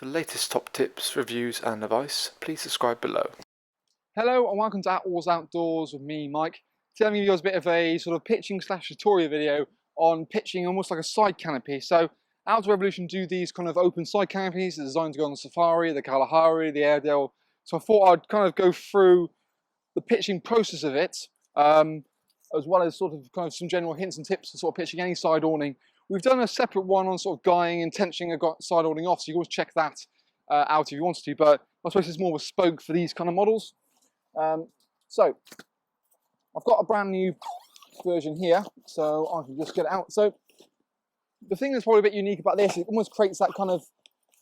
the latest top tips, reviews and advice, please subscribe below. Hello and welcome to Outdoors with me, Mike. Today I'm going to give you guys a bit of a sort of pitching / tutorial video on pitching almost like a side canopy. So Outdoor Revolution do these kind of open side canopies. They're designed to go on the Safari, the Kalahari, the Airedale. So I thought I'd kind of go through the pitching process of it, as well as sort of kind of some general hints and tips for sort of pitching any side awning. We've done a separate one on sort of guying and tensioning a side awning off, so you can always check that out if you wanted to, but I suppose it's more bespoke for these kind of models. So I've got a brand new version here, so I can just get it out. So the thing that's probably a bit unique about this, it almost creates that kind of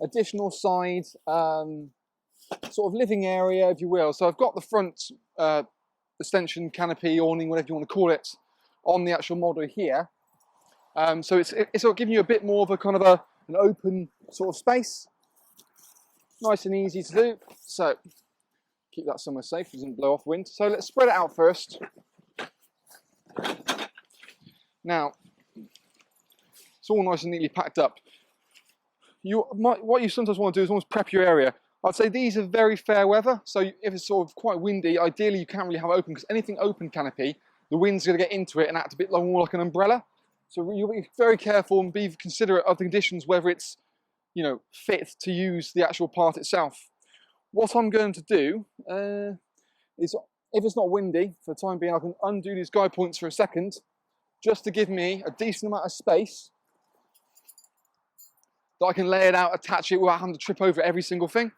additional side sort of living area, if you will. So I've got the front extension canopy, awning, whatever you want to call it, on the actual model here. So it's sort of giving you a bit more of a kind of an open sort of space. Nice and easy to do. So keep that somewhere safe, it doesn't blow off wind. So let's spread it out first. Now, it's all nice and neatly packed up. What you sometimes want to do is almost prep your area. I'd say these are very fair weather, so if it's sort of quite windy, ideally you can't really have it open, because anything open canopy, the wind's going to get into it and act a bit more like an umbrella. So you'll be very careful and be considerate of the conditions, whether it's, you know, fit to use the actual part itself. What I'm going to do is, if it's not windy, for the time being, I can undo these guide points for a second, just to give me a decent amount of space that I can lay it out, attach it without having to trip over every single thing.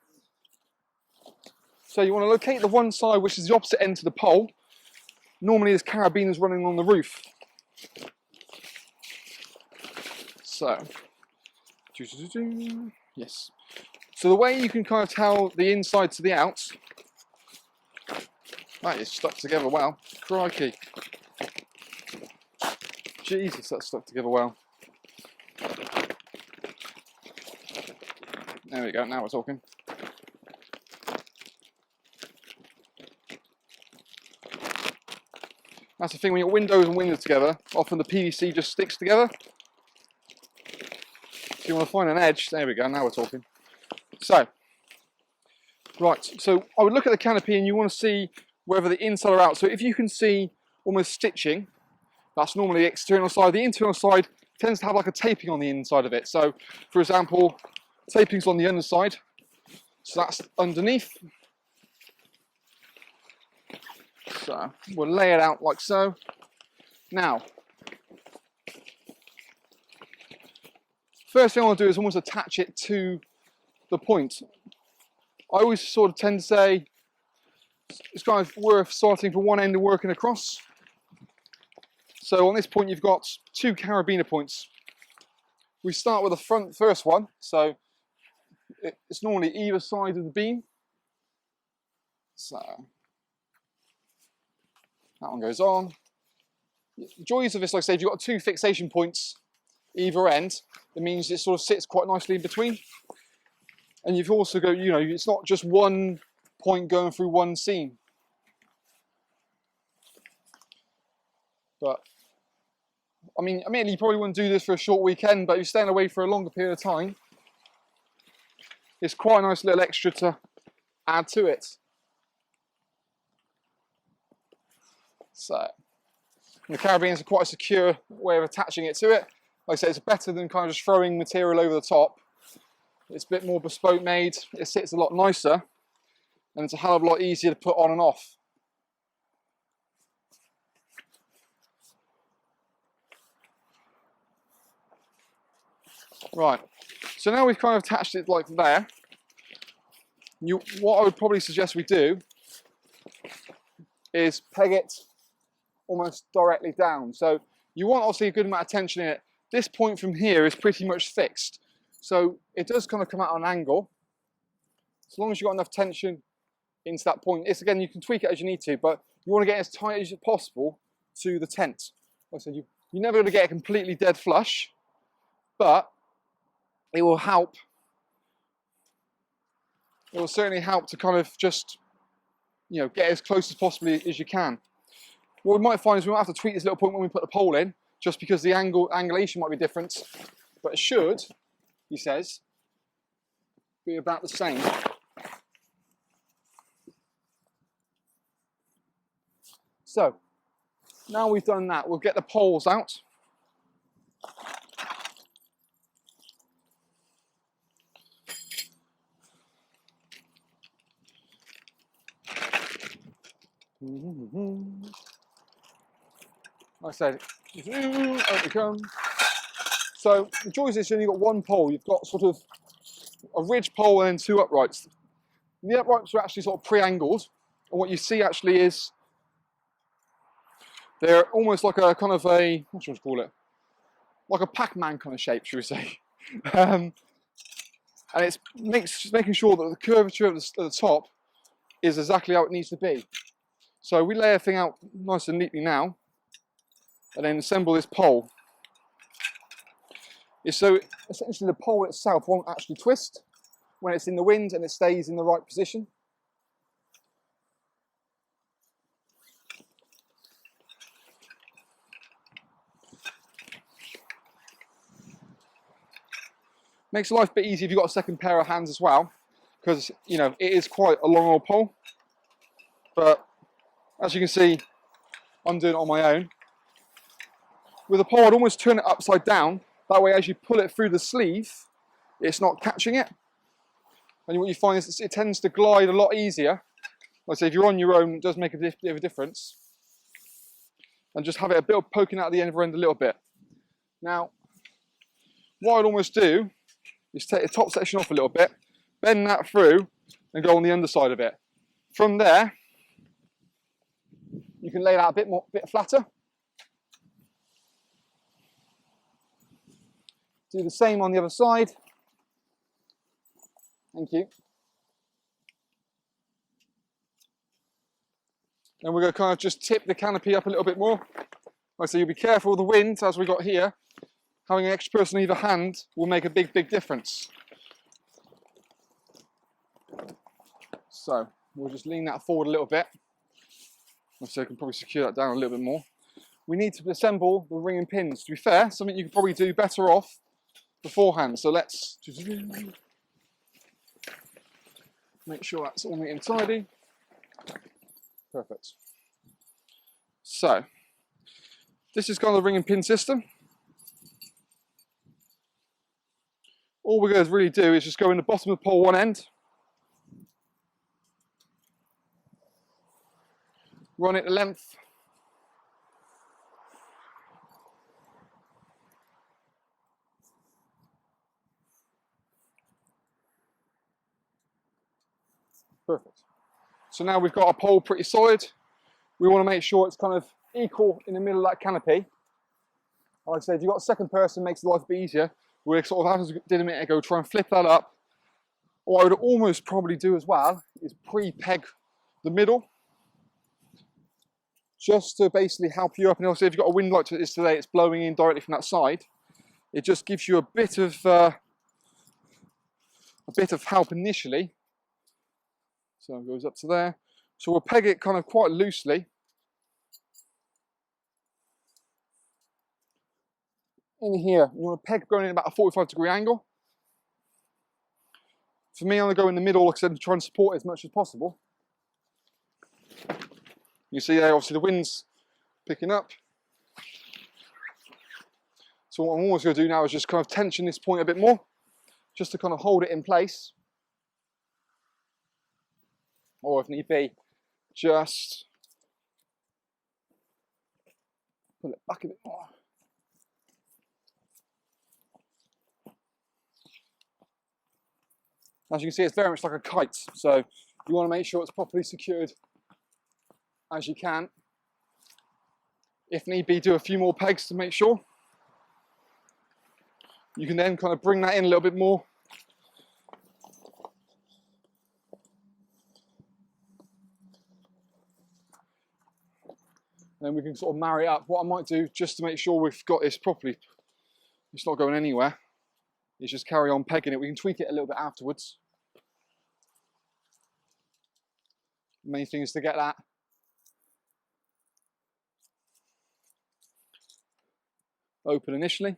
So you want to locate the one side, which is the opposite end to the pole. Normally there's carabiners running on the roof. So, yes. So the way you can kind of tell the inside to the outs, that is stuck together well. Crikey. Jesus, that's stuck together well. There we go, now we're talking. That's the thing, when your windows and windows together, often the PVC just sticks together. So you want to find an edge. There we go, now we're talking. So, right, so I would look at the canopy and you want to see whether the inside or out. So if you can see almost stitching, that's normally the external side. The internal side tends to have like a taping on the inside of it. So, for example, taping's on the underside, so that's underneath. So we'll lay it out like so. Now, first thing I want to do is almost attach it to the point. I always sort of tend to say it's kind of worth starting from one end and working across. So on this point you've got two carabiner points. We start with the first one, so it's normally either side of the beam. So that one goes on. The joys of this, like I say, if you've got two fixation points either end, it means it sort of sits quite nicely in between. And you've also got, you know, it's not just one point going through one seam. But, I mean, you probably wouldn't do this for a short weekend, but if you're staying away for a longer period of time, it's quite a nice little extra to add to it. So, the carabiners are quite a secure way of attaching it to it. Like I say, it's better than kind of just throwing material over the top. It's a bit more bespoke made, it sits a lot nicer, and it's a hell of a lot easier to put on and off. Right, so now we've kind of attached it like there. What I would probably suggest we do is peg it almost directly down. So you want obviously a good amount of tension in it. This point from here is pretty much fixed. So it does kind of come out on an angle. As long as you've got enough tension into that point. It's, again, you can tweak it as you need to, but you want to get as tight as possible to the tent. Like I said, you're never going to get it completely dead flush, but it will help. It will certainly help to kind of just, you know, get as close as possibly as you can. What we might find is we might have to tweak this little point when we put the pole in, just because the angulation might be different, but it should, he says, be about the same. So now we've done that, we'll get the poles out. Like I said, out they come. So the joy is this, you've only got one pole. You've got sort of a ridge pole and then two uprights. And the uprights are actually sort of pre-angled, and what you see actually is they're almost like a kind of a, what should I call it? Like a Pac-Man kind of shape, should we say? And it's making sure that the curvature at the top is exactly how it needs to be. So we lay everything out nice and neatly now, and then assemble this pole. So essentially the pole itself won't actually twist when it's in the wind, and it stays in the right position. Makes life a bit easier if you've got a second pair of hands as well, because you know it is quite a long old pole. But as you can see, I'm doing it on my own. With a pole, I'd almost turn it upside down. That way, as you pull it through the sleeve, it's not catching it. And what you find is it tends to glide a lot easier. Like I say, if you're on your own, it does make a bit of a difference. And just have it a bit of poking out the end a little bit. Now, what I'd almost do is take the top section off a little bit, bend that through, and go on the underside of it. From there, you can lay it out a bit flatter. Do the same on the other side. Thank you. And we're going to kind of just tip the canopy up a little bit more. Like I say, you'll be careful of the wind, as we got here. Having an extra person on either hand will make a big, big difference. So we'll just lean that forward a little bit. So I can probably secure that down a little bit more. We need to assemble the ring and pins. To be fair, something you could probably do better off beforehand. So let's just make sure that's all neat and tidy. Perfect. So this is kind of the ring and pin system. All we're going to really do is just go in the bottom of the pole one end, run it the length, perfect. So now we've got our pole pretty solid. We want to make sure it's kind of equal in the middle of that canopy. Like I said, if you've got a second person, it makes life a bit easier. We're sort of, as we did a minute ago, try and flip that up. What I would almost probably do as well is pre-peg the middle, just to basically help you up. And also, if you've got a wind like this today, it's blowing in directly from that side. It just gives you a bit of help initially. So it goes up to there. So we'll peg it kind of quite loosely. In here, you want to peg going in about a 45-degree angle. For me, I'm going to go in the middle, like I said, to try and support it as much as possible. You see there, obviously the wind's picking up. So what I'm always going to do now is just kind of tension this point a bit more, just to kind of hold it in place. Or if need be, just pull it back a bit more. As you can see, it's very much like a kite, so you want to make sure it's properly secured as you can. If need be, do a few more pegs to make sure. You can then kind of bring that in a little bit more. And then we can sort of marry it up. What I might do, just to make sure we've got this properly, it's not going anywhere, is just carry on pegging it. We can tweak it a little bit afterwards. The main thing is to get that open initially.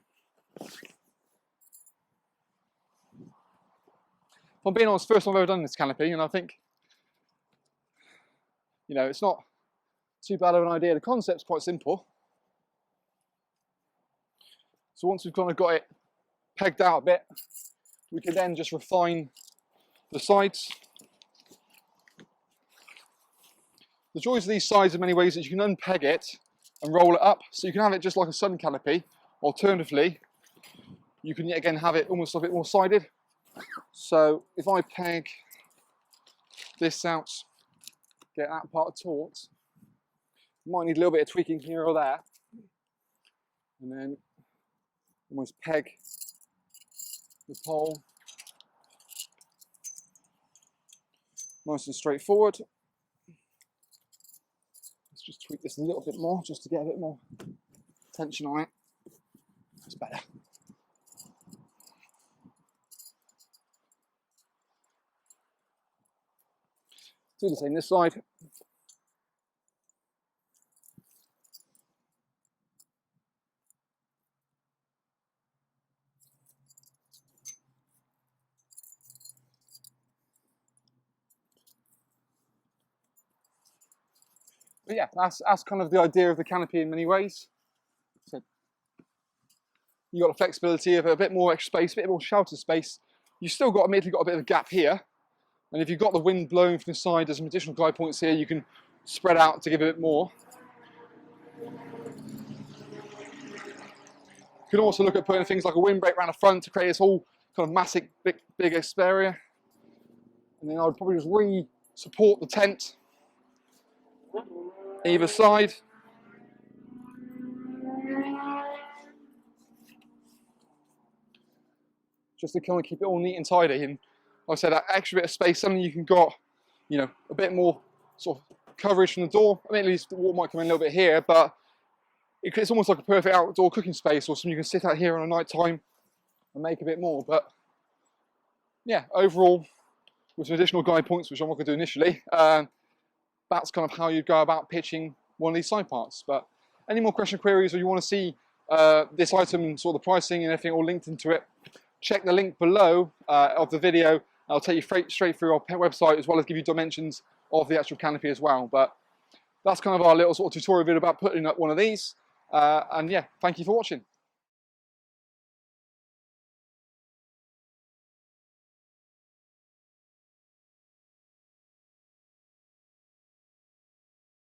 if I'm being honest, first time I've ever done this canopy, and I think, you know, it's not too bad of an idea. The concept's quite simple. So once we've kind of got it pegged out a bit, we can then just refine the sides. The joys of these sides in many ways is you can unpeg it and roll it up, so you can have it just like a sun canopy. Alternatively, you can yet again have it almost a bit more sided. So if I peg this out, get that part taut, might need a little bit of tweaking here or there, and then almost peg the pole nice and straightforward. Let's just tweak this a little bit more just to get a bit more tension on it. That's better. Do the same this side. But yeah, that's kind of the idea of the canopy in many ways. So you've got the flexibility of a bit more extra space, a bit more shelter space. You've still got, admittedly, got a bit of a gap here. And if you've got the wind blowing from the side, there's some additional guide points here. You can spread out to give a bit more. You can also look at putting things like a windbreak around the front to create this whole kind of massive, big area. And then I would probably just re-support the tent either side. Just to kind of keep it all neat and tidy. And like I said, that extra bit of space, something you can got, you know, a bit more sort of coverage from the door. I mean, at least the water might come in a little bit here, but it's almost like a perfect outdoor cooking space, or something you can sit out here on a night time and make a bit more. But yeah, overall, with some additional guide points, which I'm not going to do initially, that's kind of how you go about pitching one of these side parts. But any more question queries, or you want to see this item and sort of the pricing and everything all linked into it, check the link below of the video. I'll take you straight through our website, as well as give you dimensions of the actual canopy as well. But that's kind of our little sort of tutorial video about putting up one of these. And yeah, thank you for watching.